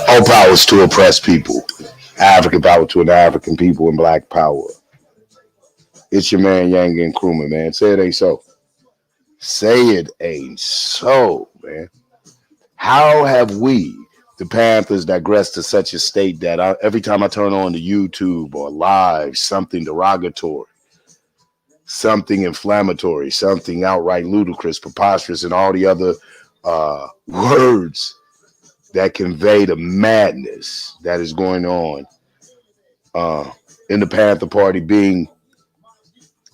All powers to oppressed people. African power to an African people and black power. It's your man Yang and Crewman, man. Say it ain't so. Say it ain't so, man. How have we, the Panthers, digressed to such a state that every time I turn on the YouTube or live, something derogatory, something inflammatory, something outright ludicrous, preposterous, and all the other words that convey the madness that is going on in the Panther Party being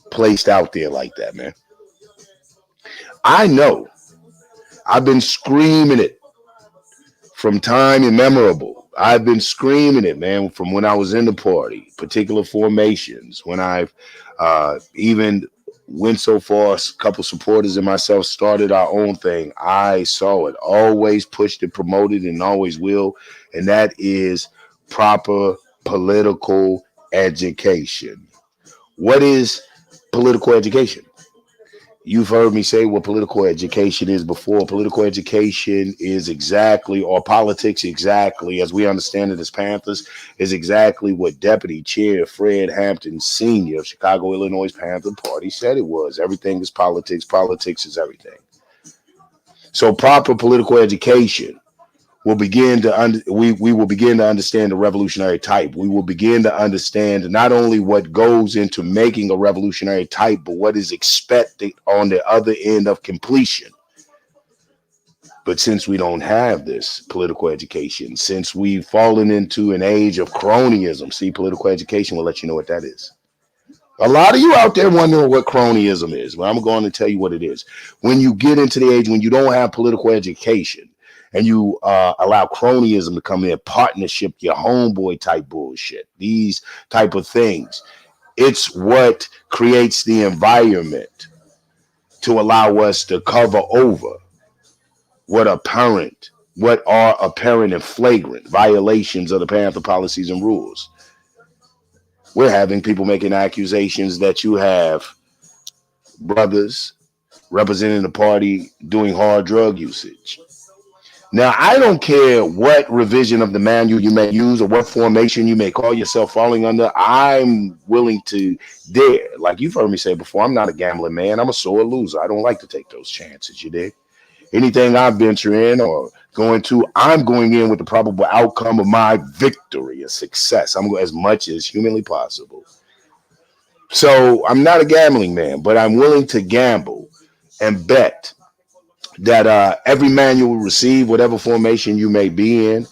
placed out there like that, man. I know I've been screaming it from time immemorable. I've been screaming it, man, from when I was in the party, particular formations, when I've even went so far, a couple supporters and myself started our own thing. I saw it, always pushed it, promoted, and always will. And that is proper political education. What is political education? You've heard me say what political education is before. Political education is exactly, or politics exactly, as we understand it as Panthers, is exactly what Deputy Chair Fred Hampton Sr. of Chicago, Illinois Panther Party said it was. Everything is politics. Politics is everything. So proper political education will begin to we will begin to understand the revolutionary type. We will begin to understand not only what goes into making a revolutionary type, but what is expected on the other end of completion. But since we don't have this political education, since we've fallen into an age of cronyism, see, political education will let you know what that is. A lot of you out there wondering what cronyism is. Well, I'm going to tell you what it is. When you get into the age when you don't have political education, and you allow cronyism to come in, partnership, your homeboy type bullshit, these type of things. It's what creates the environment to allow us to cover over what are apparent and flagrant violations of the Panther policies and rules. We're having people making accusations that you have brothers representing the party doing hard drug usage. Now, I don't care what revision of the manual you may use or what formation you may call yourself falling under. I'm willing to dare. Like you've heard me say before, I'm not a gambling man. I'm a sore loser. I don't like to take those chances, you dig? Anything I venture in or going to, I'm going in with the probable outcome of my victory, a success. I'm going as much as humanly possible. So I'm not a gambling man, but I'm willing to gamble and bet that every man you will receive, whatever formation you may be in,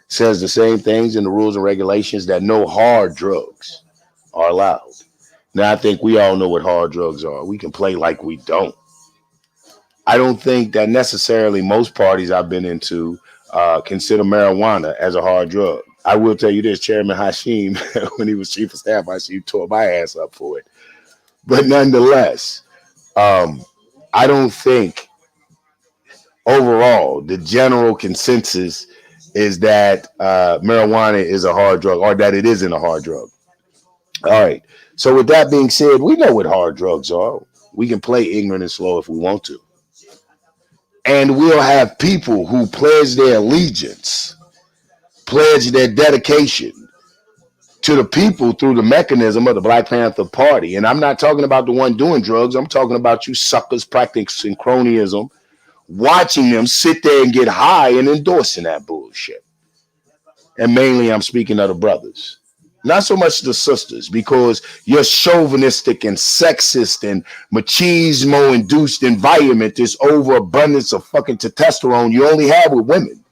says the same things in the rules and regulations, that no hard drugs are allowed. Now, I think we all know what hard drugs are. We can play like we don't. I don't think that necessarily most parties I've been into consider marijuana as a hard drug. I will tell you this, Chairman Hashim, when he was chief of staff, I see you tore my ass up for it. But nonetheless, I don't think overall, the general consensus is that marijuana is a hard drug, or that it isn't a hard drug. All right. So with that being said, we know what hard drugs are. We can play ignorant and slow if we want to. And we'll have people who pledge their allegiance, pledge their dedication to the people through the mechanism of the Black Panther Party. And I'm not talking about the one doing drugs. I'm talking about you suckers practicing cronyism, watching them sit there and get high and endorsing that bullshit. And mainly I'm speaking of the brothers, not so much the sisters, because your chauvinistic and sexist and machismo induced environment, this overabundance of fucking testosterone you only have with women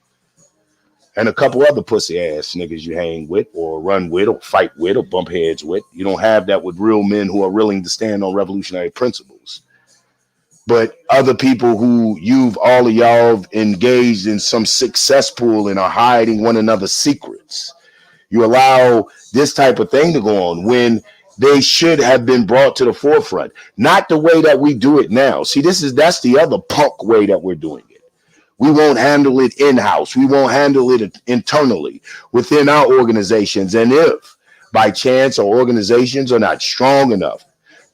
and a couple other pussy ass niggas you hang with or run with or fight with or bump heads with. You don't have that with real men who are willing to stand on revolutionary principles. But other people who all of y'all engaged in some success pool and are hiding one another's secrets. You allow this type of thing to go on when they should have been brought to the forefront. Not the way that we do it now. See, that's the other punk way that we're doing it. We won't handle it in-house. We won't handle it internally within our organizations. And if by chance our organizations are not strong enough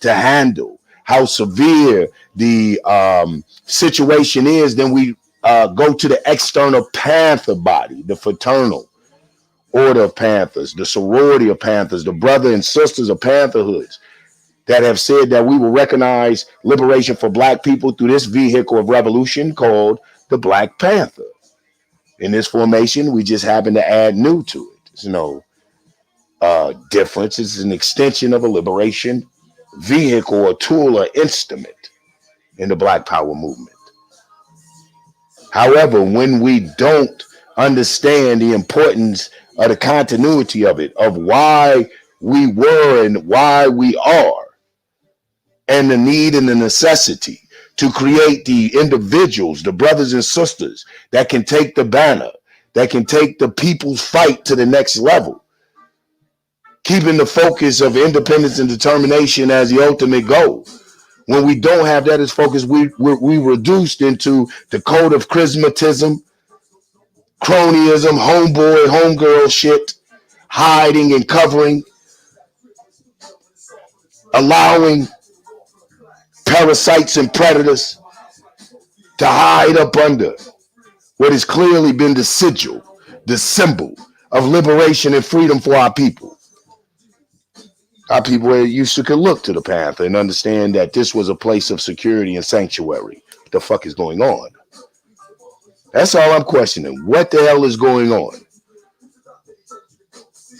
to handle how severe the situation is, then we go to the external Panther body, the fraternal order of Panthers, the sorority of Panthers, the brother and sisters of Pantherhoods that have said that we will recognize liberation for black people through this vehicle of revolution called the Black Panther. In this formation, we just happen to add new to it. There's no difference. It's an extension of a liberation vehicle or tool or instrument in the Black Power movement. However, when we don't understand the importance of the continuity of it, of why we were and why we are, and the need and the necessity to create the individuals, the brothers and sisters that can take the banner, that can take the people's fight to the next level, keeping the focus of independence and determination as the ultimate goal. When we don't have that as focus, we reduced into the code of charismatism, cronyism, homeboy, homegirl shit, hiding and covering, allowing parasites and predators to hide up under what has clearly been the sigil, the symbol of liberation and freedom for our people. Our people used to could look to the Panther and understand that this was a place of security and sanctuary. What the fuck is going on? That's all I'm questioning. What the hell is going on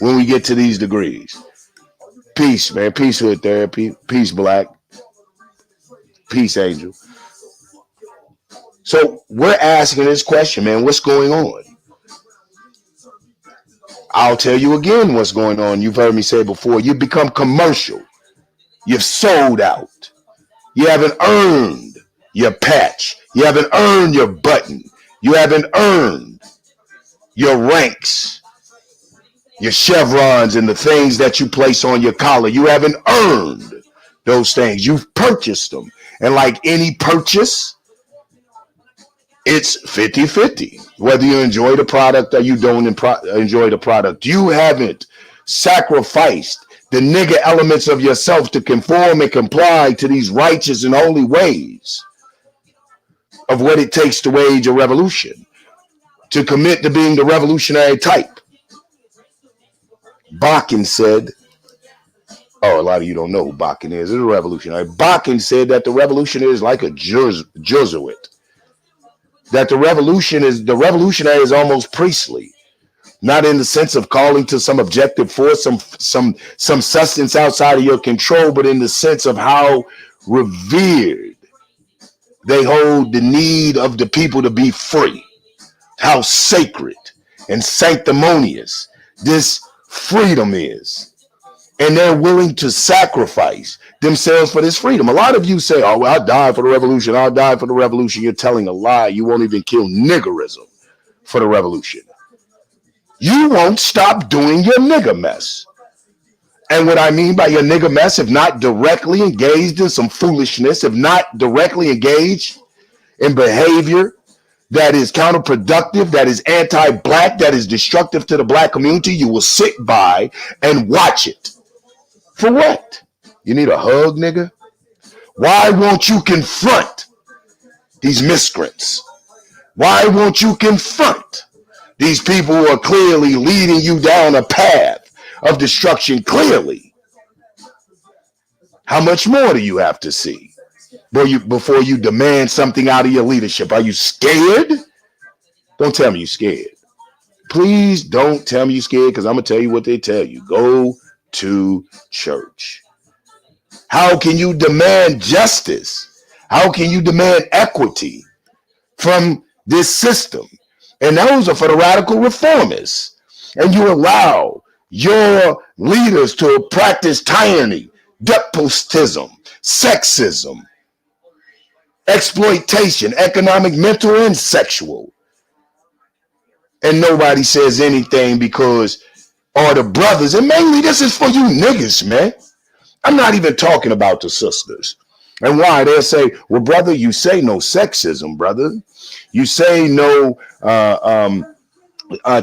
when we get to these degrees? Peace, man. Peace hood therapy. Peace, black. Peace, angel. So we're asking this question, man. What's going on? I'll tell you again what's going on. You've heard me say before. You've become commercial. You've sold out. You haven't earned your patch. You haven't earned your button. You haven't earned your ranks, your chevrons, and the things that you place on your collar. You haven't earned those things. You've purchased them. And like any purchase, it's 50-50. Whether you enjoy the product or you don't enjoy the product. You haven't sacrificed the nigger elements of yourself to conform and comply to these righteous and holy ways of what it takes to wage a revolution, to commit to being the revolutionary type. Bakken said, oh, a lot of you don't know who Bakken is. It's a revolutionary. Bakken said that the revolution is like a Jesuit. That the revolutionary is almost priestly, not in the sense of calling to some objective force, some substance outside of your control, but in the sense of how revered they hold the need of the people to be free, how sacred and sanctimonious this freedom is. And they're willing to sacrifice themselves for this freedom. A lot of you say, oh, well, I'll die for the revolution. I'll die for the revolution. You're telling a lie. You won't even kill niggerism for the revolution. You won't stop doing your nigger mess. And what I mean by your nigger mess, if not directly engaged in some foolishness, if not directly engaged in behavior that is counterproductive, that is anti-black, that is destructive to the black community, you will sit by and watch it. For what? You need a hug, nigga? Why won't you confront these miscreants? Why won't you confront these people who are clearly leading you down a path of destruction? Clearly. How much more do you have to see before you demand something out of your leadership? Are you scared? Don't tell me you're scared. Please don't tell me you're scared, because I'm going to tell you what they tell you. Go to church. How can you demand justice? How can you demand equity from this system? And those are for the radical reformists. And you allow your leaders to practice tyranny, despotism, sexism, exploitation, economic, mental, and sexual. And nobody says anything because all the brothers, and mainly this is for you niggas, man. I'm not even talking about the sisters. And why? They'll say, well, brother, you say no sexism, brother. You say no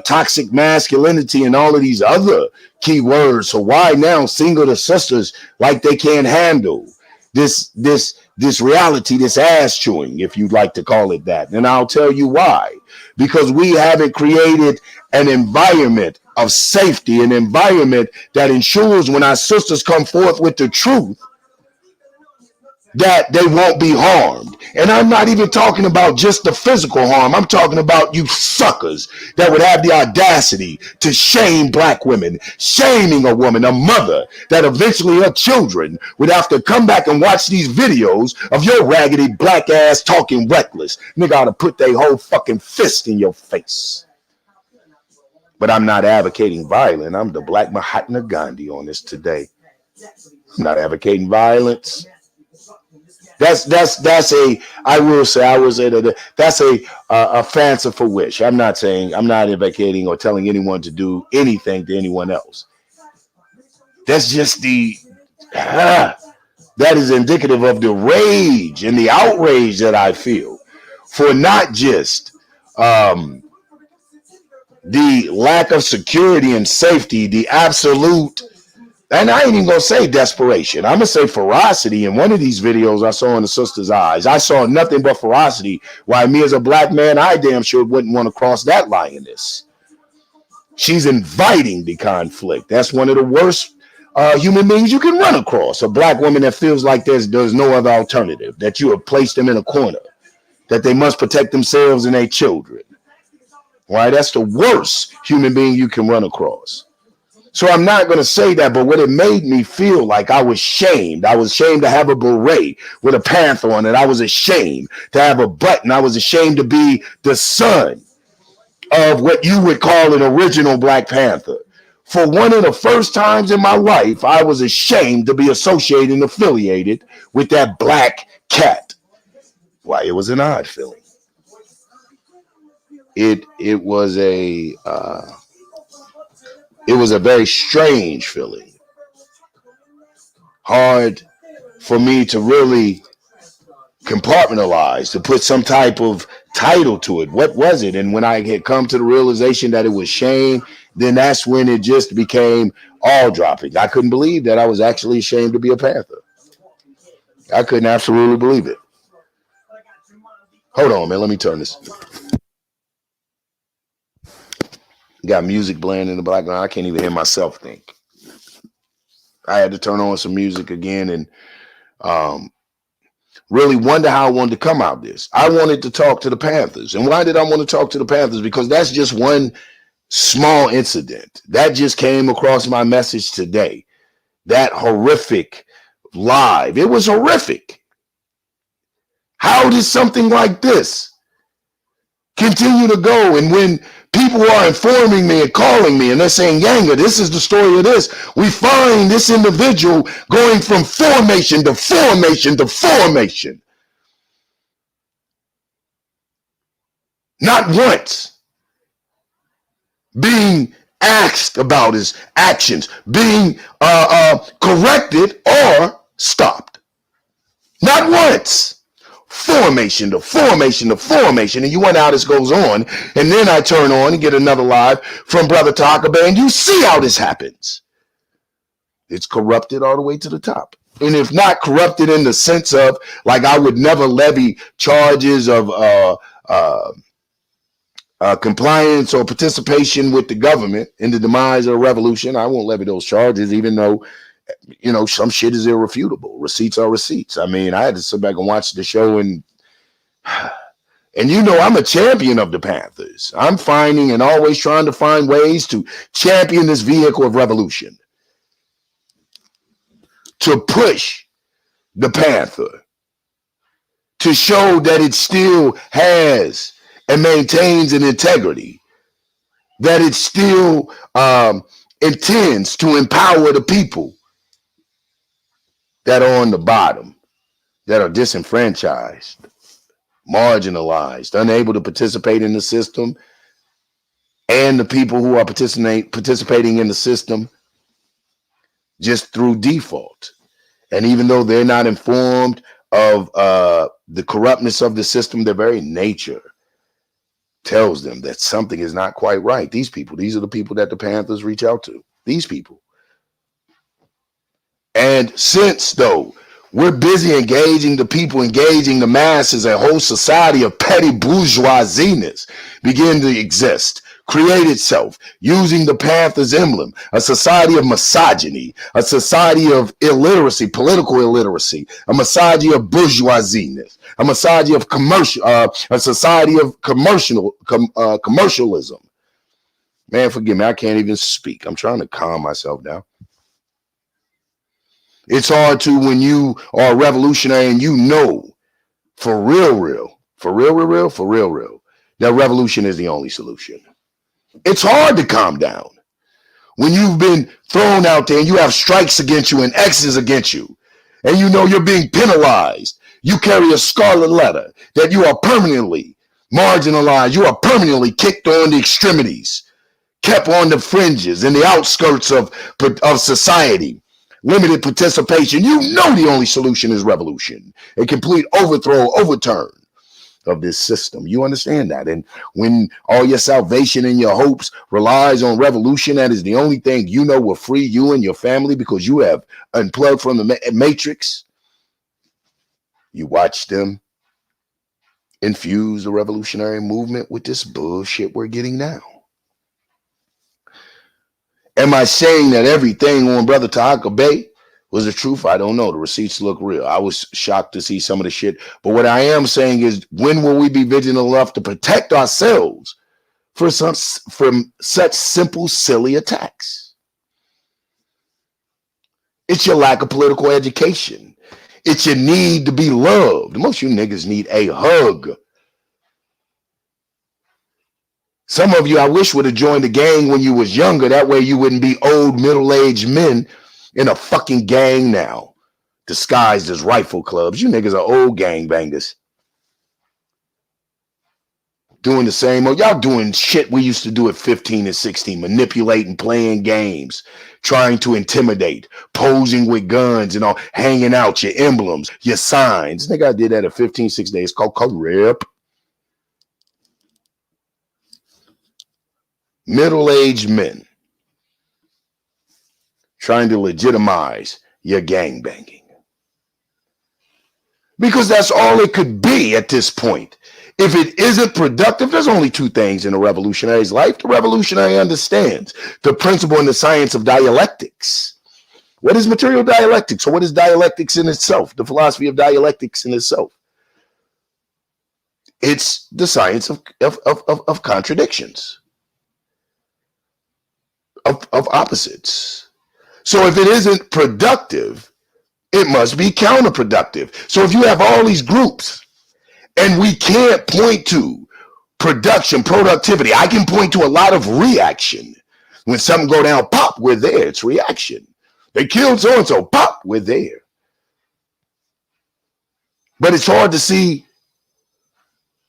toxic masculinity and all of these other key words. So why now single the sisters like they can't handle this reality, this ass chewing, if you'd like to call it that. And I'll tell you why. Because we haven't created an environment of safety, an environment that ensures when our sisters come forth with the truth, that they won't be harmed. And I'm not even talking about just the physical harm. I'm talking about you suckers that would have the audacity to shame black women, shaming a woman, a mother, that eventually her children would have to come back and watch these videos of your raggedy black ass talking reckless. Nigga ought to put their whole fucking fist in your face. But I'm not advocating violence. I'm the Black Mahatma Gandhi on this today. I'm not advocating violence. That's a, I will say that that's a fanciful wish. I'm not advocating or telling anyone to do anything to anyone else. That's just that is indicative of the rage and the outrage that I feel for not just the lack of security and safety, the absolute. And I ain't even going to say desperation. I'm going to say ferocity. In one of these videos I saw in the sister's eyes, I saw nothing but ferocity. Why, me as a black man, I damn sure wouldn't want to cross that lioness. She's inviting the conflict. That's one of the worst human beings you can run across. A black woman that feels like there's no other alternative, that you have placed them in a corner, that they must protect themselves and their children. Why, that's the worst human being you can run across. So I'm not going to say that, but what it made me feel like, I was shamed. I was ashamed to have a beret with a panther on it. I was ashamed to have a button. I was ashamed to be the son of what you would call an original Black Panther. For one of the first times in my life, I was ashamed to be associated and affiliated with that black cat. Why, it was an odd feeling. It was a very strange feeling. Hard for me to really compartmentalize, to put some type of title to it. What was it? And when I had come to the realization that it was shame, then that's when it just became all dropping. I couldn't believe that I was actually ashamed to be a Panther. I couldn't absolutely believe it. Hold on, man. Let me turn this. Got music playing in the background. I can't even hear myself think. I had to turn on some music again and really wonder how I wanted to come out of this. I wanted to talk to the Panthers. And why did I want to talk to the Panthers? Because that's just one small incident. That just came across my message today. That horrific live. It was horrific. How did something like this continue to go? And when people are informing me and calling me and they're saying, Yanga, this is the story of this, we find this individual going from formation to formation to formation. Not once being asked about his actions, being corrected or stopped. Not once. Formation to formation to formation, and you wonder how this goes on. And then I turn on and get another live from Brother Takabe, and you see how this happens. It's corrupted all the way to the top. And if not corrupted in the sense of, like, I would never levy charges of compliance or participation with the government in the demise of a revolution. I won't levy those charges, even though, you know, some shit is irrefutable. Receipts are receipts. I mean, I had to sit back and watch the show, and you know, I'm a champion of the Panthers. I'm finding and always trying to find ways to champion this vehicle of revolution, to push the Panther, to show that it still has and maintains an integrity, that it still intends to empower the people that are on the bottom, that are disenfranchised, marginalized, unable to participate in the system, and the people who are participating in the system just through default. And even though they're not informed of the corruptness of the system, their very nature tells them that something is not quite right. These are the people that the Panthers reach out to. These people. And since, though, We're busy engaging the people, engaging the masses. A whole society of petty bourgeoisiness begin to exist, create itself using the Panthers emblem, a society of misogyny, a society of illiteracy, political illiteracy, a society of bourgeoisiness, a society of a society of commercialism. Man, forgive me, I can't even speak. I'm trying to calm myself down. It's hard to, when you are a revolutionary and you know for real, that revolution is the only solution. It's hard to calm down when you've been thrown out there and you have strikes against you and X's against you, and you know you're being penalized. You carry a scarlet letter that you are permanently marginalized. You are permanently kicked on the extremities, kept on the fringes and the outskirts of society. Limited participation. You know the only solution is revolution, a complete overturn of this system. You understand that? And when all your salvation and your hopes relies on revolution, that is the only thing you know will free you and your family because you have unplugged from the matrix. You watch them infuse the revolutionary movement with this bullshit we're getting now. Am I saying that everything on Brother Tahaka Bay was the truth? I don't know. The receipts look real. I was shocked to see some of the shit. But what I am saying is, when will we be vigilant enough to protect ourselves from such simple, silly attacks? It's your lack of political education. It's your need to be loved. Most of you niggas need a hug. Some of you, I wish, would have joined the gang when you was younger. That way you wouldn't be old, middle-aged men in a fucking gang now, disguised as rifle clubs. You niggas are old gangbangers. Doing the same old, y'all doing shit we used to do at 15 and 16, manipulating, playing games, trying to intimidate, posing with guns and all, hanging out, your emblems, your signs. Nigga, I did that at 15, 16 days. It's called rip. Middle-aged men trying to legitimize your gangbanging. Because that's all it could be at this point. If it isn't productive, there's only two things in a revolutionary's life. The revolutionary understands the principle and the science of dialectics. What is material dialectics? Or what is dialectics in itself? The philosophy of dialectics in itself. It's the science of contradictions. Of opposites. So if it isn't productive, it must be counterproductive. So if you have all these groups and we can't point to productivity, I can point to a lot of reaction. When something go down, pop, we're there. It's reaction. They killed so-and-so, pop, we're there. But it's hard to see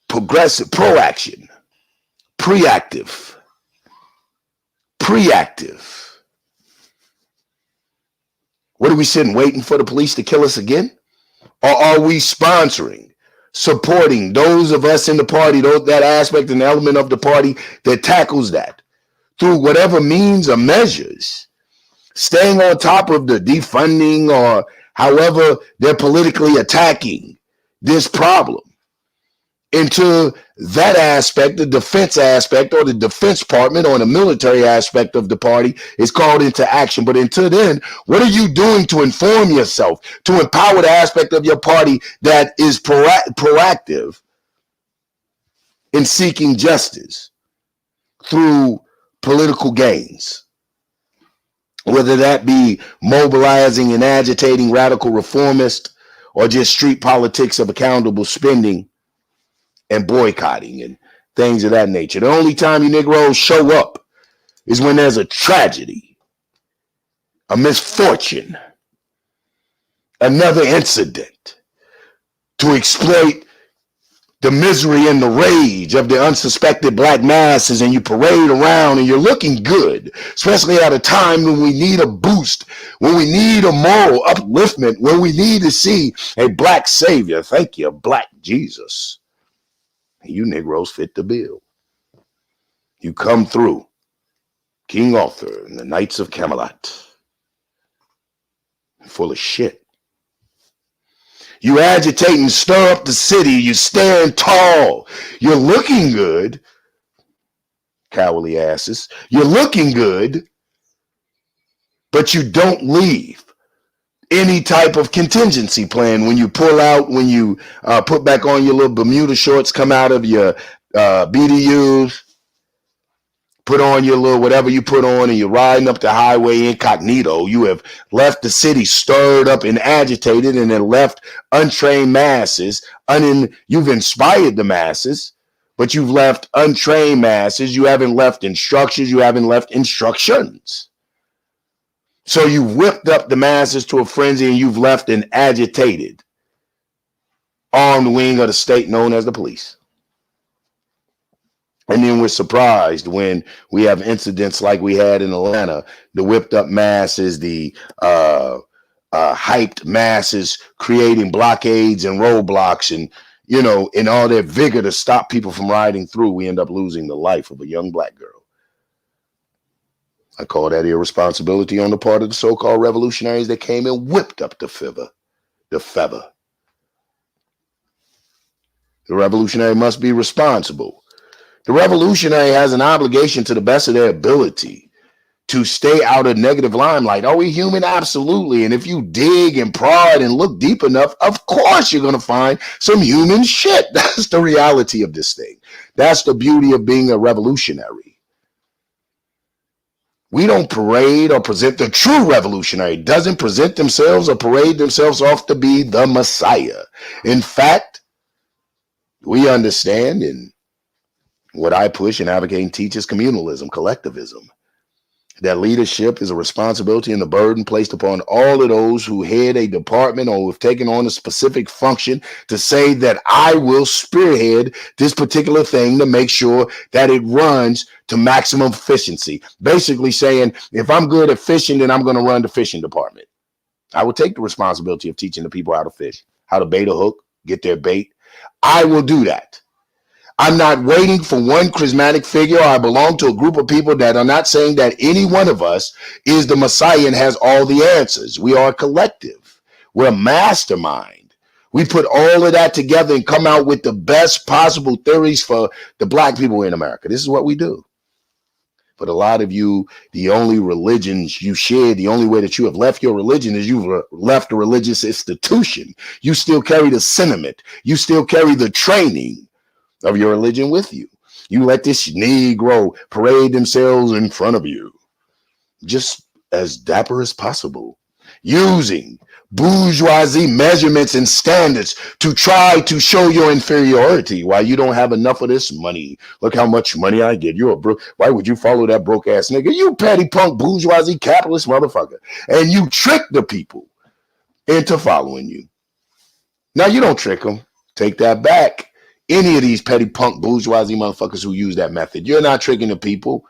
progressive, proaction, preactive. What are we sitting waiting for the police to kill us again? Or are we sponsoring, supporting those of us in the party, that aspect and element of the party that tackles that through whatever means or measures, staying on top of the defunding or however they're politically attacking this problem? Into that aspect, the defense aspect or the defense department or the military aspect of the party is called into action. But until then, what are you doing to inform yourself, to empower the aspect of your party that is proactive in seeking justice through political gains? Whether that be mobilizing and agitating radical reformists or just street politics of accountable spending and boycotting and things of that nature. The only time you Negroes show up is when there's a tragedy, a misfortune, another incident to exploit the misery and the rage of the unsuspected black masses, and you parade around and you're looking good, especially at a time when we need a boost, when we need a moral upliftment, when we need to see a black savior. Thank you, Black Jesus. You Negroes fit the bill. You come through, King Arthur and the Knights of Camelot, full of shit. You agitate and stir up the city. You stand tall. You're looking good, cowardly asses. You're looking good, but you don't leave any type of contingency plan when you pull out, when you put back on your little Bermuda shorts, come out of your BDUs, put on your little whatever you put on, and you're riding up the highway incognito. You have left the city stirred up and agitated, and then left untrained masses. You've inspired the masses, but you've left untrained masses. You haven't left instructions. You haven't left instructions. So you whipped up the masses to a frenzy, and you've left an agitated, armed wing of the state known as the police. And then we're surprised when we have incidents like we had in Atlanta, the whipped up masses, the hyped masses creating blockades and roadblocks, and, you know, in all their vigor to stop people from riding through, we end up losing the life of a young black girl. I call that irresponsibility on the part of the so-called revolutionaries that came and whipped up the feather. The revolutionary must be responsible. The revolutionary has an obligation to the best of their ability to stay out of negative limelight. Are we human? Absolutely. And if you dig and prod and look deep enough, of course you're going to find some human shit. That's the reality of this thing. That's the beauty of being a revolutionary. We don't parade or present. The true revolutionary doesn't present themselves or parade themselves off to be the Messiah. In fact, we understand, and what I push and advocate and teach is communalism, collectivism. That leadership is a responsibility and a burden placed upon all of those who head a department or have taken on a specific function to say that I will spearhead this particular thing to make sure that it runs to maximum efficiency. Basically saying, if I'm good at fishing, then I'm going to run the fishing department. I will take the responsibility of teaching the people how to fish, how to bait a hook, get their bait. I will do that. I'm not waiting for one charismatic figure. I belong to a group of people that are not saying that any one of us is the Messiah and has all the answers. We are a collective. We're a mastermind. We put all of that together and come out with the best possible theories for the black people in America. This is what we do. But a lot of you, the only religions you share, the only way that you have left your religion is you've left a religious institution. You still carry the sentiment. You still carry the training of your religion with you. You let this Negro parade themselves in front of you, just as dapper as possible, using bourgeoisie measurements and standards to try to show your inferiority. Why you don't have enough of this money? Look how much money I get. You're a broke. Why would you follow that broke ass nigga? You petty punk bourgeoisie capitalist motherfucker. And you trick the people into following you. Now you don't trick them. Take that back. Any of these petty punk bourgeoisie motherfuckers who use that method, you're not tricking the people.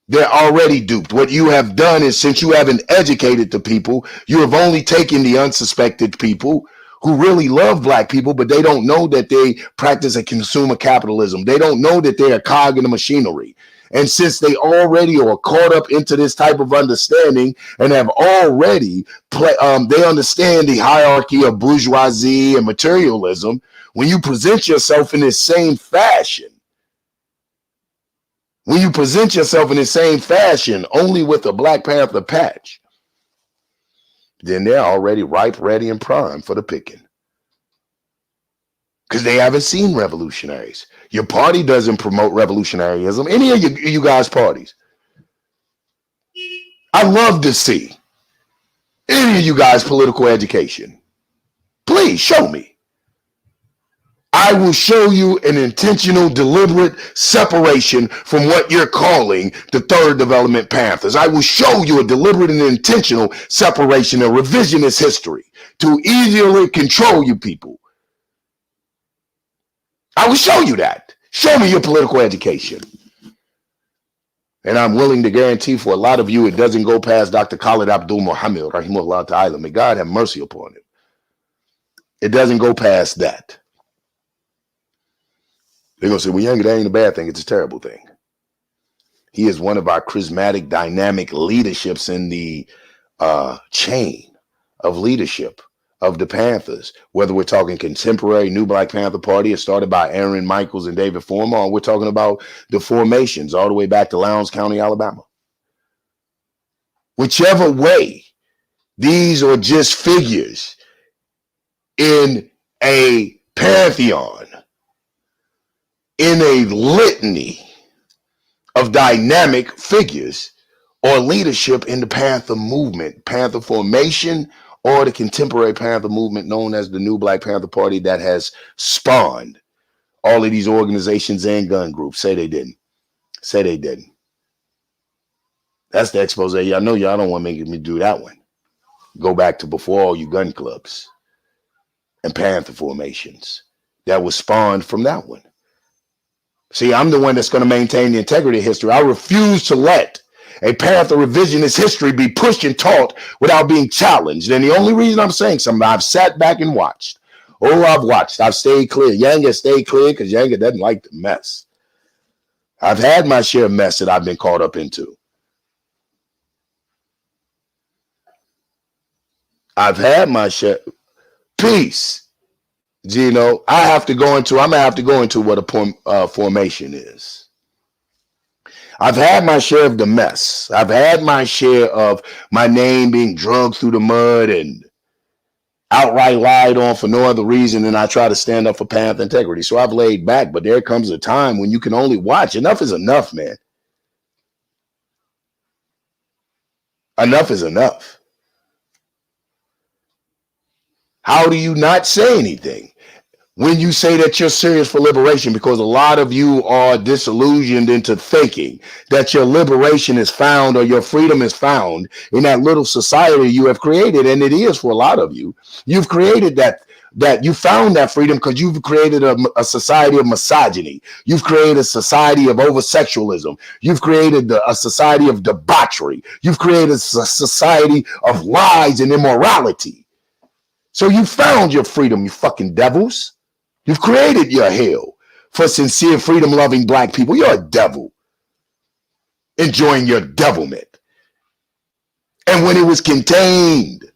They're already duped. What you have done is, since you haven't educated the people, you have only taken the unsuspected people who really love black people, but they don't know that they practice a consumer capitalism. They don't know that they're a cog in the machinery. And since they already are caught up into this type of understanding and have already they understand the hierarchy of bourgeoisie and materialism, when you present yourself in this same fashion, only with a Black Panther patch, then they're already ripe, ready, and prime for the picking. Because they haven't seen revolutionaries. Your party doesn't promote revolutionaryism. Any of you guys' parties. I love to see any of you guys' political education. Please show me. I will show you an intentional, deliberate separation from what you're calling the third development Panthers. I will show you a deliberate and intentional separation, a revisionist history to easily control you people. I will show you that. Show me your political education. And I'm willing to guarantee for a lot of you, it doesn't go past Dr. Khalid Abdul Muhammad, rahimahullah ta'ala. May God have mercy upon him. It doesn't go past that. They're going to say, well, Young, that ain't a bad thing. It's a terrible thing. He is one of our charismatic, dynamic leaderships in the chain of leadership of the Panthers, whether we're talking contemporary New Black Panther Party, it started by Aaron Michaels and David Former, or we're talking about the formations all the way back to Lowndes County, Alabama. Whichever way, these are just figures in a pantheon, in a litany of dynamic figures or leadership in the Panther movement, Panther formation, or the contemporary Panther movement known as the New Black Panther Party that has spawned all of these organizations and gun groups. Say they didn't. Say they didn't. That's the expose. I know y'all don't want to make me do that one. Go back to before all you gun clubs and Panther formations that was spawned from that one. See, I'm the one that's going to maintain the integrity of history. I refuse to let a Panther revisionist history be pushed and taught without being challenged. And the only reason I'm saying something, I've sat back and watched. Oh, I've watched. I've stayed clear. Yanga stayed clear because Yanga doesn't like the mess. I've had my share of mess that I've been caught up into. I've had my share. Peace. Gino, I'm gonna have to go into what a formation is. I've had my share of the mess. I've had my share of my name being drugged through the mud and outright lied on for no other reason than I try to stand up for Panther integrity. So I've laid back, but there comes a time when you can only watch. Enough is enough, man. Enough is enough. How do you not say anything when you say that you're serious for liberation? Because a lot of you are disillusioned into thinking that your liberation is found or your freedom is found in that little society you have created. And it is for a lot of you. You've created that you found that freedom because you've created a society of misogyny. You've created a society of over-sexualism. You've created a society of debauchery. You've created a society of lies and immorality. So you found your freedom, you fucking devils. You've created your hell for sincere, freedom-loving black people. You're a devil enjoying your devilment. And when it was contained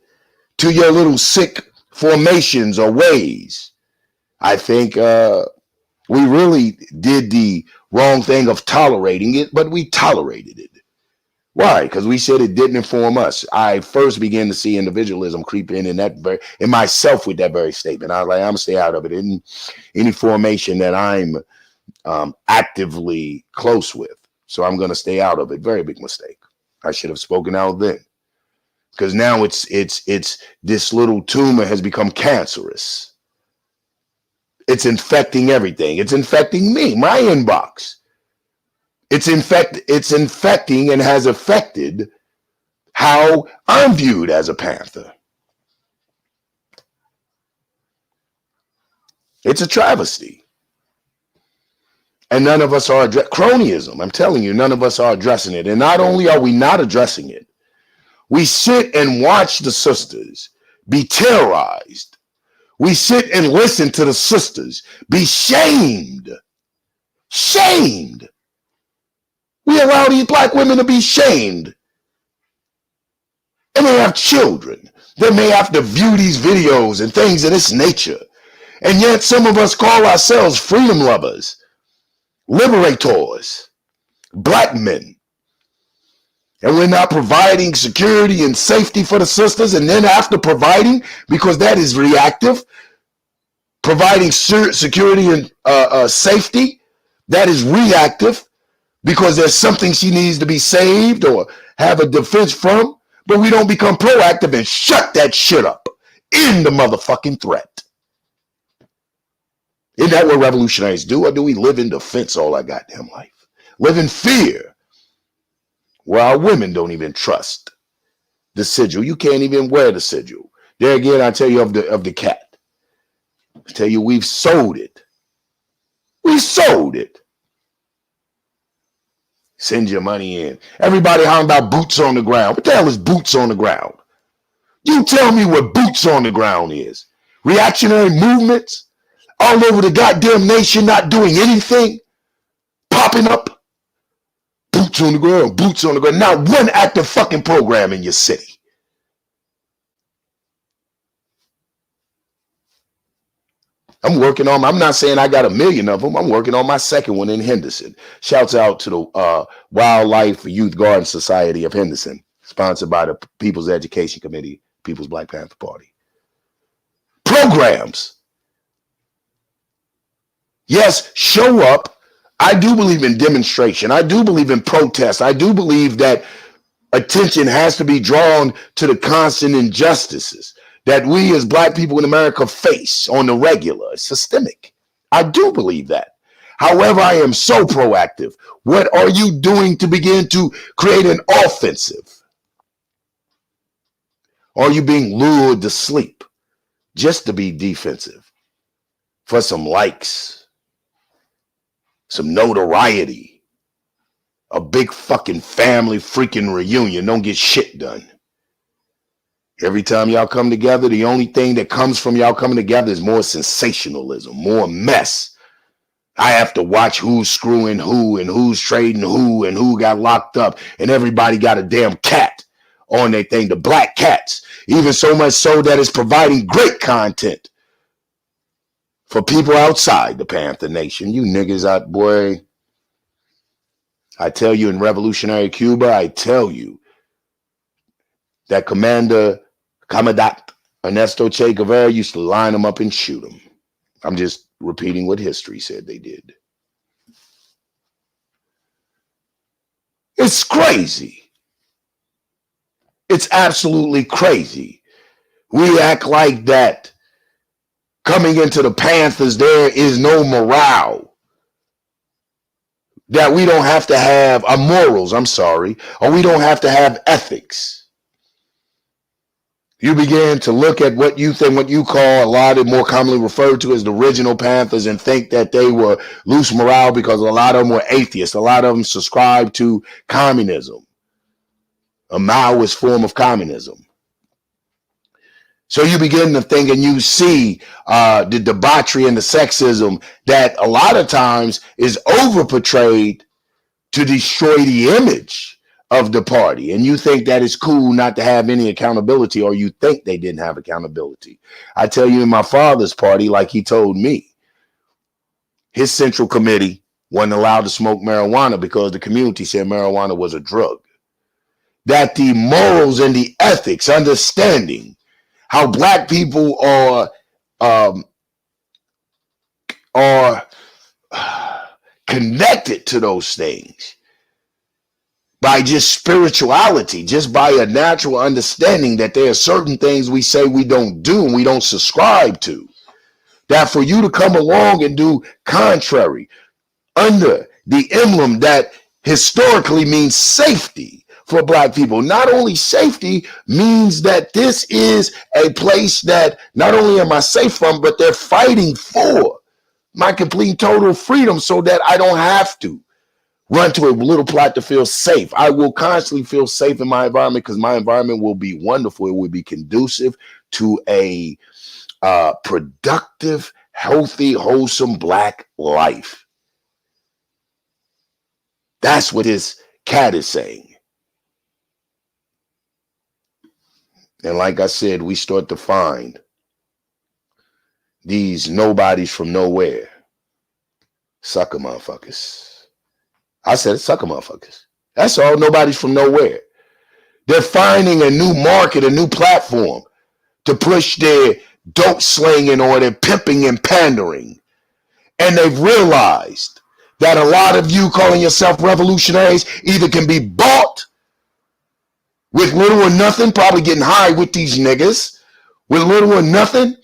to your little sick formations or ways, I think we really did the wrong thing of tolerating it, but we tolerated it. Why? Because we said it didn't inform us. I first began to see individualism creep in myself with that very statement. I was like, I'm gonna stay out of it. In any formation that I'm actively close with, so I'm gonna stay out of it. Very big mistake. I should have spoken out then, because now it's this little tumor has become cancerous. It's infecting everything. It's infecting me, my inbox. It's infecting and has affected how I'm viewed as a Panther. It's a travesty. And none of us are cronyism. I'm telling you, none of us are addressing it. And not only are we not addressing it, we sit and watch the sisters be terrorized. We sit and listen to the sisters be shamed. Shamed. We allow these black women to be shamed. And they have children. They may have to view these videos and things of this nature. And yet some of us call ourselves freedom lovers, liberators, black men. And we're not providing security and safety for the sisters. And then after providing, because that is reactive, providing security and safety, that is reactive. Because there's something she needs to be saved or have a defense from, but we don't become proactive and shut that shit up in the motherfucking threat. Isn't that what revolutionaries do? Or do we live in defense all our goddamn life? Live in fear, where our women don't even trust the sigil. You can't even wear the sigil. There again, I tell you of the cat. I tell you, we've sold it. We sold it. Send your money in. Everybody hollering about boots on the ground. What the hell is boots on the ground? You tell me what boots on the ground is. Reactionary movements all over the goddamn nation not doing anything, popping up. Boots on the ground, boots on the ground. Not one active fucking program in your city. I'm not saying I got a million of them. I'm working on my second one in Henderson. Shouts out to the Wildlife Youth Garden Society of Henderson, sponsored by the People's Education Committee, People's Black Panther Party. Programs. Yes, show up. I do believe in demonstration. I do believe in protest. I do believe that attention has to be drawn to the constant injustices that we as Black people in America face on the regular. It's systemic. I do believe that. However, I am so proactive. What are you doing to begin to create an offensive? Are you being lured to sleep just to be defensive for some likes, some notoriety, a big fucking family freaking reunion? Don't get shit done. Every time y'all come together, the only thing that comes from y'all coming together is more sensationalism, more mess. I have to watch who's screwing who and who's trading who and who got locked up, and everybody got a damn cat on their thing, the black cats, even so much so that it's providing great content for people outside the Panther Nation. You niggas out, boy. I tell you, in revolutionary Cuba, I tell you that Commandant Ernesto Che Guevara used to line them up and shoot them. I'm just repeating what history said they did. It's crazy. It's absolutely crazy. We act like that coming into the Panthers, there is no morale. That we don't have to have morals, or we don't have to have ethics. You begin to look at what you think, what you call a lot of more commonly referred to as the original Panthers, and think that they were loose morale because a lot of them were atheists. A lot of them subscribed to communism, a Maoist form of communism. So you begin to think and you see the debauchery and the sexism that a lot of times is over portrayed to destroy the image of the party. And you think that it's cool not to have any accountability, or you think they didn't have accountability. I tell you, in my father's party, like he told me, his central committee wasn't allowed to smoke marijuana because the community said marijuana was a drug. That the morals and the ethics, understanding how Black people are connected to those things by just spirituality, just by a natural understanding that there are certain things we say we don't do and we don't subscribe to. That for you to come along and do contrary under the emblem that historically means safety for Black people. Not only safety means that this is a place that not only am I safe from, but they're fighting for my complete total freedom so that I don't have to run to a little plot to feel safe. I will constantly feel safe in my environment because my environment will be wonderful. It will be conducive to a productive, healthy, wholesome Black life. That's what his cat is saying. And like I said, we start to find these nobodies from nowhere. Sucker motherfuckers. I said, sucker motherfuckers. That's all. Nobody's from nowhere. They're finding a new market, a new platform to push their dope slinging or their pimping and pandering. And they've realized that a lot of you calling yourself revolutionaries either can be bought with little or nothing, probably getting high with these niggas, with little or nothing,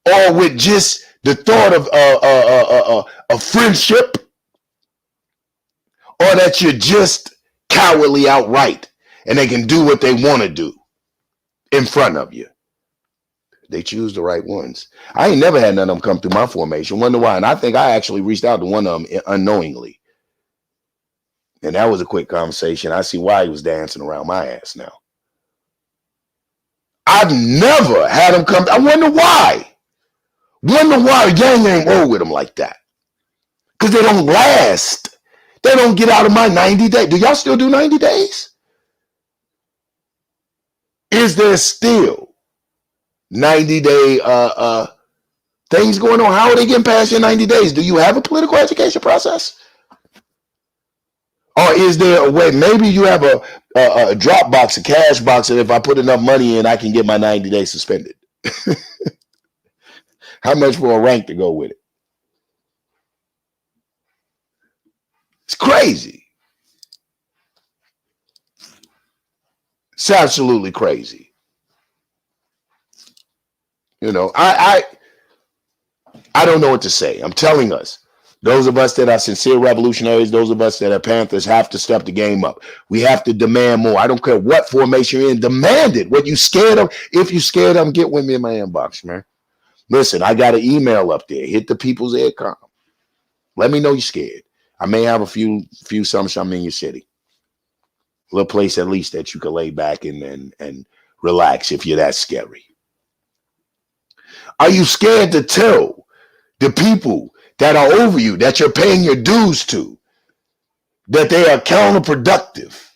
or with just the thought of friendship, or that you're just cowardly outright and they can do what they want to do in front of you. They choose the right ones. I ain't never had none of them come through my formation. Wonder why? And I think I actually reached out to one of them unknowingly. And that was a quick conversation. I see why he was dancing around my ass now. I've never had him come. I wonder why. Wonder why Yang ain't roll with him like that. Because they don't last. They don't get out of my 90 days. Do y'all still do 90 days? Is there still 90-day Things going on. How are they getting past your 90 days? Do you have a political education process? Or is there a way? Maybe you have a drop box, a cash box, and if I put enough money in, I can get my 90 days suspended. How much for a rank to go with it? It's crazy. It's absolutely crazy. You know, I don't know what to say. I'm telling us, those of us that are sincere revolutionaries, those of us that are Panthers, have to step the game up. We have to demand more. I don't care what formation you're in. Demand it. What you scared of? If you scared of them, get with me in my inbox, man. Listen, I got an email up there. Hit the PeoplesEdCom. Let me know you're scared. I may have a few some in your city. A little place at least that you can lay back and relax if you're that scary. Are you scared to tell the people that are over you, that you're paying your dues to, that they are counterproductive,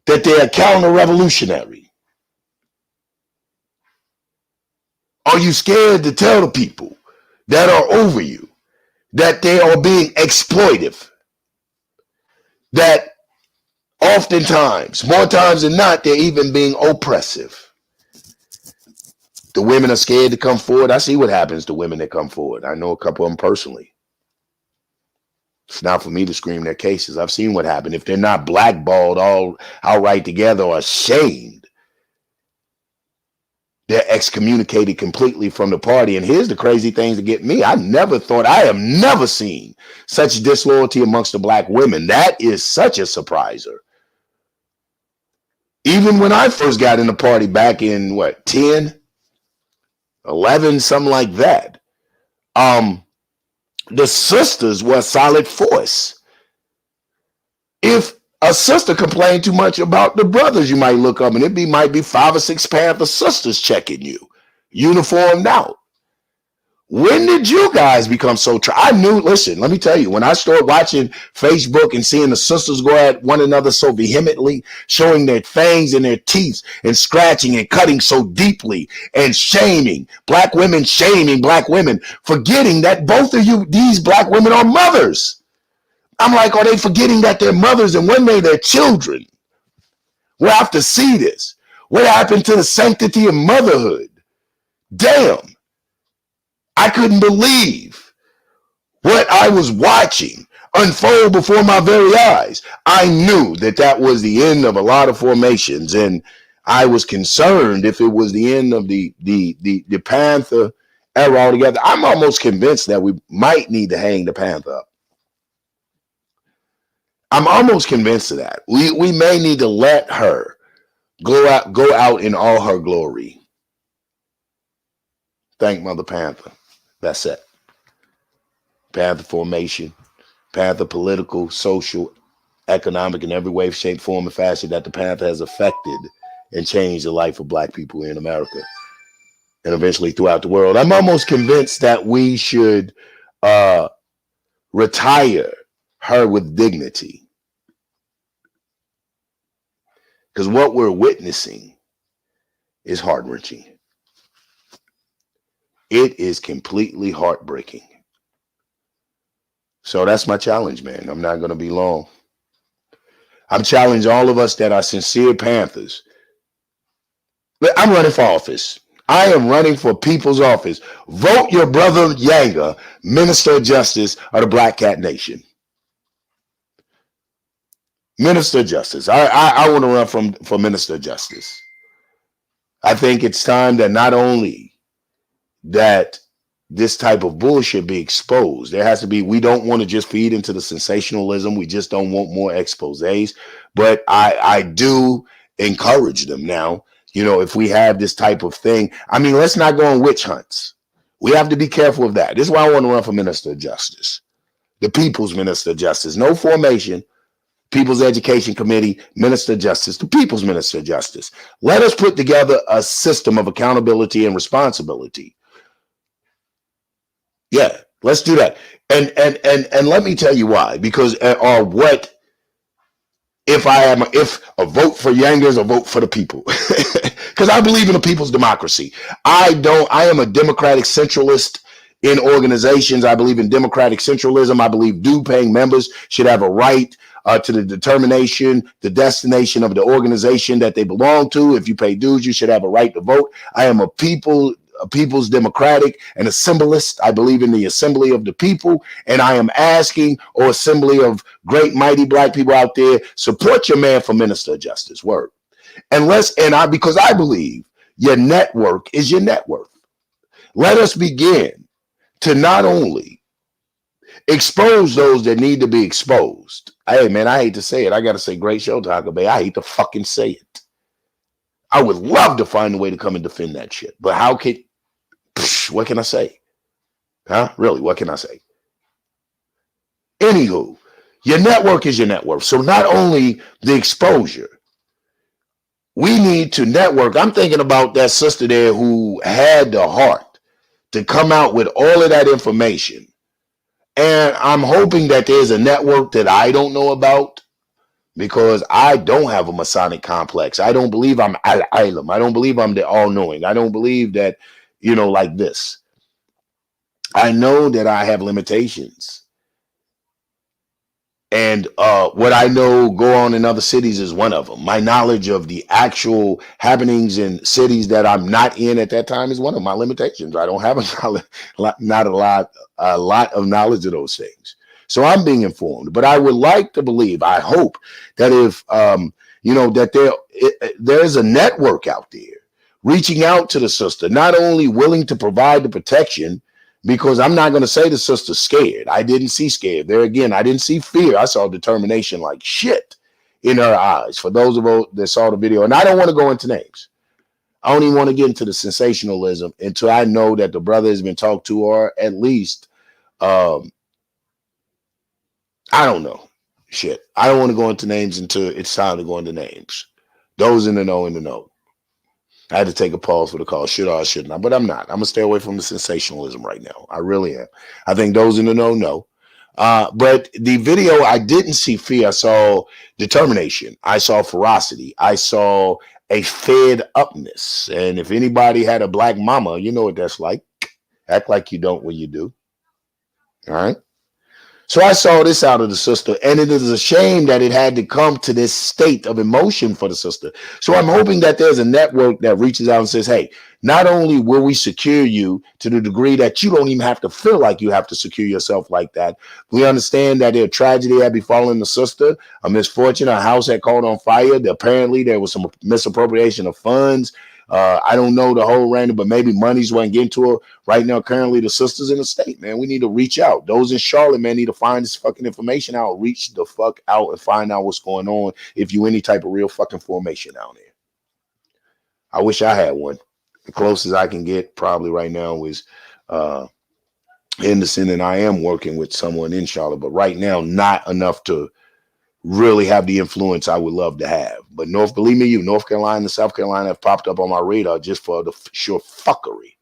that they are counter-revolutionary? Are you scared to tell the people that are over you that they are being exploitive, that oftentimes, more times than not, they're even being oppressive? The women are scared to come forward. I see what happens to women that come forward. I know a couple of them personally. It's not for me to scream their cases. I've seen what happened. If they're not blackballed all outright together or shamed, they're excommunicated completely from the party. And here's the crazy things that get me. I have never seen such disloyalty amongst the black women. That is such a surpriser. Even when I first got in the party back in 10, 11, something like that. The sisters were a solid force. If a sister complained too much about the brothers, you might look up and might be 5 or 6 Panther sisters checking you, uniformed out. When did you guys become so listen, let me tell you, when I started watching Facebook and seeing the sisters go at one another so vehemently, showing their fangs and their teeth and scratching and cutting so deeply and shaming black women, forgetting that both of you, these black women, are mothers. I'm like, are they forgetting that they're mothers and one day they're children? We'll have to see this. What happened to the sanctity of motherhood? Damn. I couldn't believe what I was watching unfold before my very eyes. I knew that was the end of a lot of formations, and I was concerned if it was the end of the Panther era altogether. I'm almost convinced that we might need to hang the Panther up. I'm almost convinced of that. We may need to let her go out in all her glory. Thank Mother Panther. That's it. Panther formation, Panther political, social, economic, in every way, shape, form, and fashion that the Panther has affected and changed the life of black people in America and eventually throughout the world. I'm almost convinced that we should retire her with dignity. Because what we're witnessing is heart-wrenching. It is completely heartbreaking. So that's my challenge, man. I'm not going to be long. I'm challenging all of us that are sincere Panthers. I'm running for office. I am running for people's office. Vote your brother Yanga, Minister of Justice of the Black Cat Nation. Minister of Justice. I want to run for Minister of Justice. I think it's time that not only that this type of bullshit be exposed. There has to be, we don't want to just feed into the sensationalism. We just don't want more exposés. But I do encourage them now. You know, if we have this type of thing, I mean, let's not go on witch hunts. We have to be careful of that. This is why I want to run for Minister of Justice. The People's Minister of Justice. No formation. People's Education Committee, Minister of Justice, the People's Minister of Justice. Let us put together a system of accountability and responsibility. Yeah, let's do that. And let me tell you why. Because if a vote for Yang is a vote for the people. Because I believe in a people's democracy. I am a democratic centralist in organizations. I believe in democratic centralism. I believe due-paying members should have a right to the determination, the destination of the organization that they belong to. If you pay dues, you should have a right to vote. I am a people's democratic and assemblyist. I believe in the assembly of the people, and I am asking, or assembly of great mighty black people out there, support your man for Minister of Justice. Word. Because I believe your network is your net worth. Let us begin to not only expose those that need to be exposed. Hey, man, I hate to say it. I got to say great show, Taco Bay. I hate to fucking say it. I would love to find a way to come and defend that shit. But what can I say? Huh? Really, what can I say? Anywho, your network is your net worth. So not only the exposure, we need to network. I'm thinking about that sister there who had the heart to come out with all of that information. And I'm hoping that there's a network that I don't know about, because I don't have a Masonic complex. I don't believe I'm Al-Ilm. I don't believe I'm the all-knowing. I don't believe that, like this. I know that I have limitations. And what I know go on in other cities is one of them. My knowledge of the actual happenings in cities that I'm not in at that time is one of my limitations. I don't have a lot of knowledge of those things. So I'm being informed. But I would like to believe, I hope that if, that there's a network out there reaching out to the sister, not only willing to provide the protection, because I'm not going to say the sister's scared. I didn't see scared. There again, I didn't see fear. I saw determination like shit in her eyes. For those of us that saw the video, and I don't want to go into names. I don't even want to get into the sensationalism until I know that the brother has been talked to, or at least, I don't know. Shit. I don't want to go into names until it's time to go into names. Those in the know. I had to take a pause for the call. Should I or shouldn't I? But I'm not. I'm going to stay away from the sensationalism right now. I really am. I think those in the know. But the video, I didn't see fear. I saw determination. I saw ferocity. I saw a fed upness. And if anybody had a black mama, you know what that's like. Act like you don't when you do. All right. So I saw this out of the sister, and it is a shame that it had to come to this state of emotion for the sister. So I'm hoping that there's a network that reaches out and says, hey, not only will we secure you to the degree that you don't even have to feel like you have to secure yourself like that. We understand that a tragedy had befallen the sister, a misfortune, a house had caught on fire. Apparently there was some misappropriation of funds. I don't know the whole random, but maybe monies weren't getting to her. Right now, currently, the sisters in the state, man, we need to reach out. Those in Charlotte, man, need to find this fucking information out, reach the fuck out and find out what's going on if you any type of real fucking formation down there. I wish I had one. The closest I can get probably right now is Henderson, and I am working with someone in Charlotte, but right now, not enough to really have the influence I would love to have. But believe me, North Carolina and South Carolina have popped up on my radar just for the sure fuckery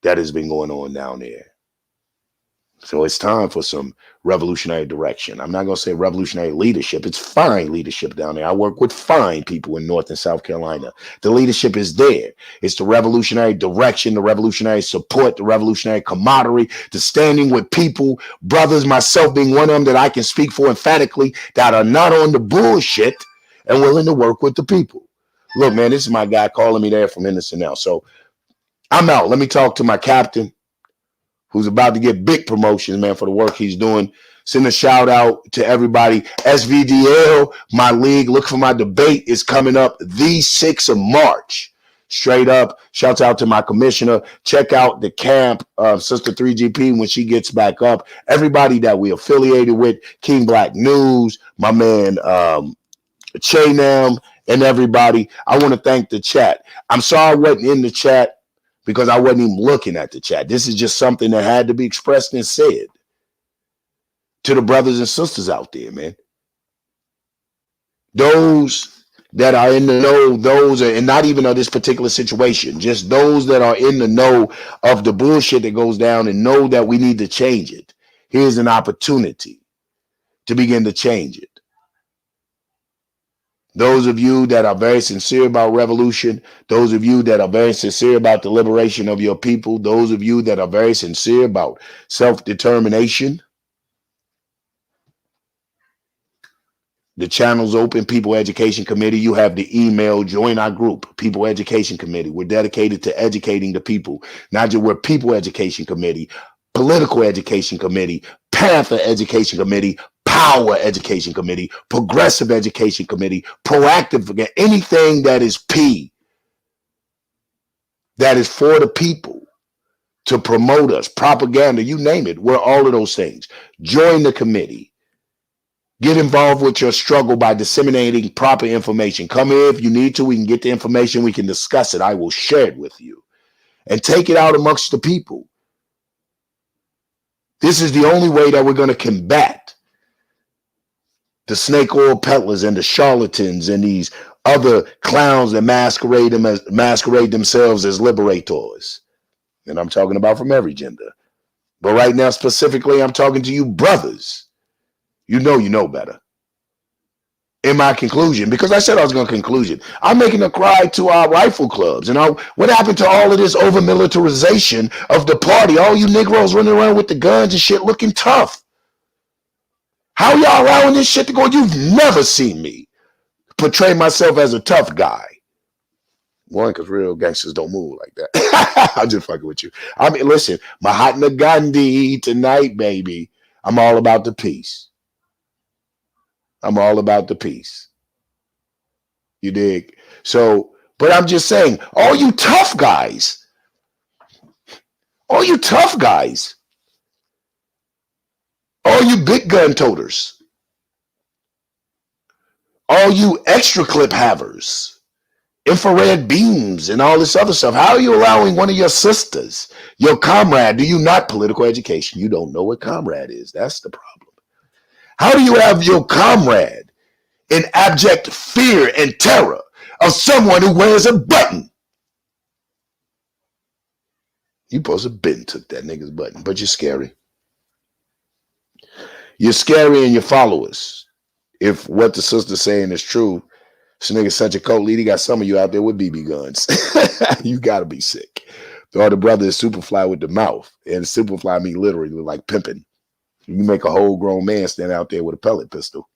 that has been going on down there. So it's time for some revolutionary direction. I'm not going to say revolutionary leadership. It's fine leadership down there. I work with fine people in North and South Carolina. The leadership is there. It's the revolutionary direction, the revolutionary support, the revolutionary camaraderie, the standing with people, brothers, myself being one of them that I can speak for emphatically, that are not on the bullshit and willing to work with the people. Look, man, this is my guy calling me there from Henderson now. So I'm out. Let me talk to my captain, who's about to get big promotions, man, for the work he's doing. Send a shout out to everybody. SVDL, my league. Look for my debate. Is coming up the 6th of March. Straight up. Shouts out to my commissioner. Check out the camp of Sister 3GP when she gets back up. Everybody that we affiliated with, King Black News, my man Chaynam, and everybody. I want to thank the chat. I'm sorry I wasn't in the chat, because I wasn't even looking at the chat. This is just something that had to be expressed and said to the brothers and sisters out there, man. Those that are in the know, and not even of this particular situation, just those that are in the know of the bullshit that goes down and know that we need to change it. Here's an opportunity to begin to change it. Those of you that are very sincere about revolution, those of you that are very sincere about the liberation of your people, those of you that are very sincere about self-determination, the channel's open. People Education Committee. You have the email. Join our group, People Education Committee. We're dedicated to educating the people. Not just we're People Education Committee, Political Education Committee, Panther Education Committee, Power Education Committee, Progressive Education Committee, Proactive, anything that is P, that is for the people, to promote us, propaganda, you name it. We're all of those things. Join the committee. Get involved with your struggle by disseminating proper information. Come here if you need to. We can get the information. We can discuss it. I will share it with you and take it out amongst the people. This is the only way that we're going to combat the snake oil peddlers and the charlatans and these other clowns that masquerade themselves as liberators. And I'm talking about from every gender. But right now, specifically, I'm talking to you brothers. You know better. In my conclusion, because I said I was going to conclusion, I'm making a cry to our rifle clubs. And what happened to all of this over militarization of the party? All you Negroes running around with the guns and shit looking tough. How y'all allowing this shit to go? You've never seen me portray myself as a tough guy. One, because real gangsters don't move like that. I'm just fucking with you. I mean, listen, Mahatma Gandhi tonight, baby. I'm all about the peace. I'm all about the peace. You dig? So, but I'm just saying, all you tough guys, all you big gun toters, all you extra clip havers, infrared beams and all this other stuff. How are you allowing one of your sisters, your comrade? Do you not political education? You don't know what comrade is. That's the problem. How do you have your comrade in abject fear and terror of someone who wears a button? You supposed to been took that nigga's button, but you're scary. You're scary and your followers. If what the sister's saying is true, this nigga's such a cult leader. He got some of you out there with BB guns. You gotta be sick. The other brother is Superfly with the mouth, and Superfly mean literally like pimping. You make a whole grown man stand out there with a pellet pistol.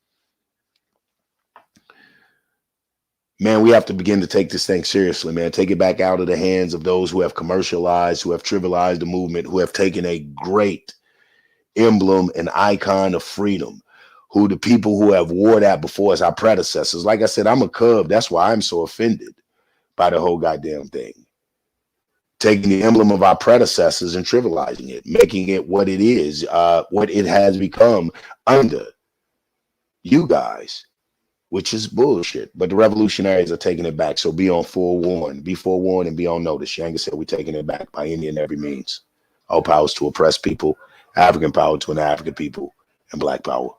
Man, we have to begin to take this thing seriously, man. Take it back out of the hands of those who have commercialized, who have trivialized the movement, who have taken a great emblem and icon of freedom, who the people who have wore that before us, our predecessors. Like I said, I'm a cub. That's why I'm so offended by the whole goddamn thing. Taking the emblem of our predecessors and trivializing it, making it what it is, what it has become under you guys, which is bullshit. But the revolutionaries are taking it back. So be on forewarned. Be forewarned and be on notice. Yanga said we're taking it back by any and every means. All powers to oppressed people, African power to an African people, and black power.